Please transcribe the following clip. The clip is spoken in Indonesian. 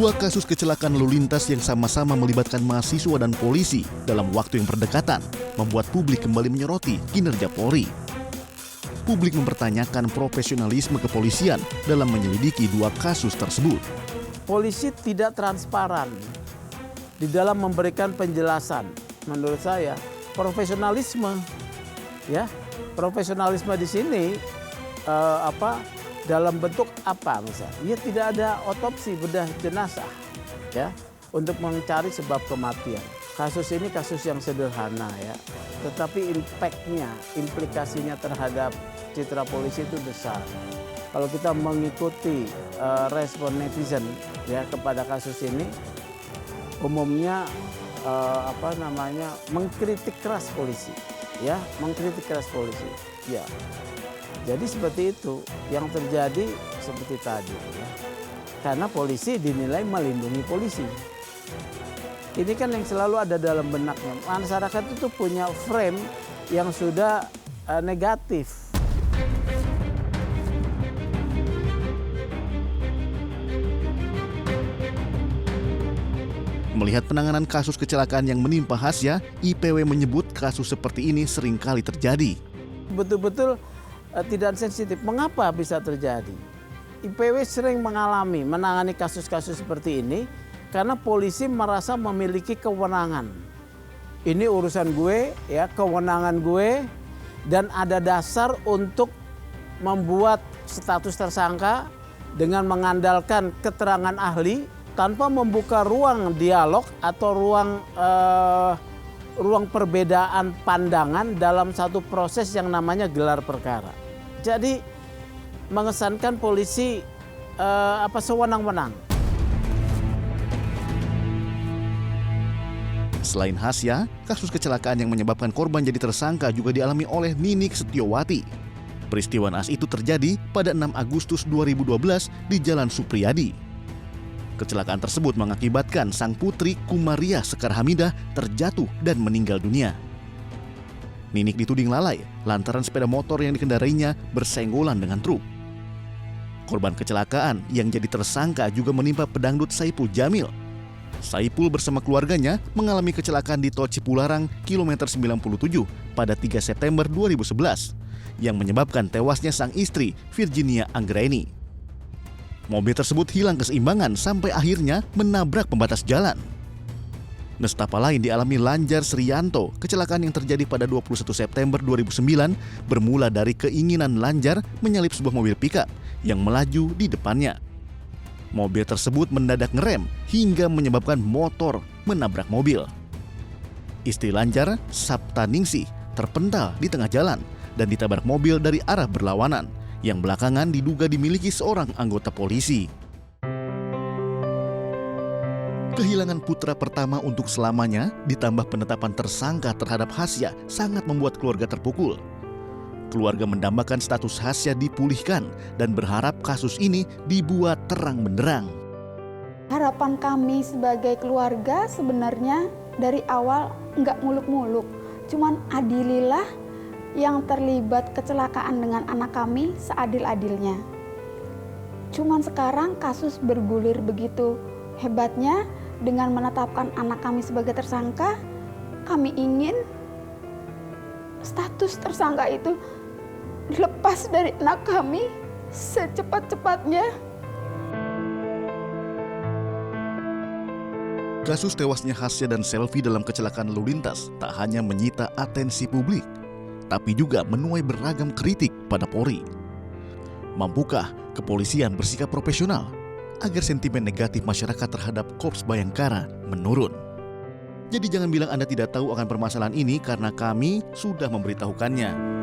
Dua kasus kecelakaan lalu lintas yang sama-sama melibatkan mahasiswa dan polisi dalam waktu yang berdekatan membuat publik kembali menyoroti kinerja Polri. Publik mempertanyakan profesionalisme kepolisian dalam menyelidiki dua kasus tersebut. Polisi tidak transparan di dalam memberikan penjelasan. Menurut saya, profesionalisme di sini dalam bentuk apa misalnya? Ya tidak ada otopsi bedah jenazah ya untuk mencari sebab kematian. Kasus ini kasus yang sederhana ya, tetapi implikasinya terhadap citra polisi itu besar. Kalau kita mengikuti respon netizen ya kepada kasus ini, umumnya mengkritik keras polisi, ya, mengkritik keras polisi, ya. Jadi seperti itu yang terjadi seperti tadi, ya. Karena polisi dinilai melindungi polisi. Ini kan yang selalu ada dalam benaknya. Masyarakat itu punya frame yang sudah negatif. Melihat penanganan kasus kecelakaan yang menimpa Hasya, IPW menyebut kasus seperti ini seringkali terjadi. Betul-betul tidak sensitif. Mengapa bisa terjadi? IPW sering menangani kasus-kasus seperti ini karena polisi merasa memiliki kewenangan. Ini urusan gue, ya, kewenangan gue, dan ada dasar untuk membuat status tersangka dengan mengandalkan keterangan ahli tanpa membuka ruang dialog atau ruang perbedaan pandangan dalam satu proses yang namanya gelar perkara. Jadi mengesankan polisi sewenang-wenang. Selain Hasya, kasus kecelakaan yang menyebabkan korban jadi tersangka juga dialami oleh Ninik Setiowati. Peristiwa naas itu terjadi pada 6 Agustus 2012 di Jalan Supriyadi. Kecelakaan tersebut mengakibatkan sang putri Kumaria Sekar Hamidah terjatuh dan meninggal dunia. Ninik dituding lalai lantaran sepeda motor yang dikendarainya bersenggolan dengan truk. Korban kecelakaan yang jadi tersangka juga menimpa pedangdut Saipul Jamil. Saipul bersama keluarganya mengalami kecelakaan di Tol Cipularang kilometer 97 pada 3 September 2011 yang menyebabkan tewasnya sang istri Virginia Anggraini. Mobil tersebut hilang keseimbangan sampai akhirnya menabrak pembatas jalan. Nestapa lain dialami Lanjar Sriyanto. Kecelakaan yang terjadi pada 21 September 2009 bermula dari keinginan Lanjar menyalip sebuah mobil pickup yang melaju di depannya. Mobil tersebut mendadak ngerem hingga menyebabkan motor menabrak mobil. Istri Lanjar, Saptaningsih, terpental di tengah jalan dan ditabrak mobil dari arah berlawanan yang belakangan diduga dimiliki seorang anggota polisi. Kehilangan putra pertama untuk selamanya ditambah penetapan tersangka terhadap Hasya sangat membuat keluarga terpukul. Keluarga mendambakan status Hasya dipulihkan dan berharap kasus ini dibuat terang benderang. Harapan kami sebagai keluarga sebenarnya dari awal nggak muluk-muluk. Cuman adililah yang terlibat kecelakaan dengan anak kami seadil-adilnya. Cuman sekarang kasus bergulir begitu hebatnya dengan menetapkan anak kami sebagai tersangka. Kami ingin status tersangka itu lepas dari anak kami secepat-cepatnya. Kasus tewasnya Hasya dan Selvi dalam kecelakaan lalu lintas tak hanya menyita atensi publik, tapi juga menuai beragam kritik pada Polri. Mampukah kepolisian bersikap profesional agar sentimen negatif masyarakat terhadap Korps Bayangkara menurun? Jadi jangan bilang Anda tidak tahu akan permasalahan ini karena kami sudah memberitahukannya.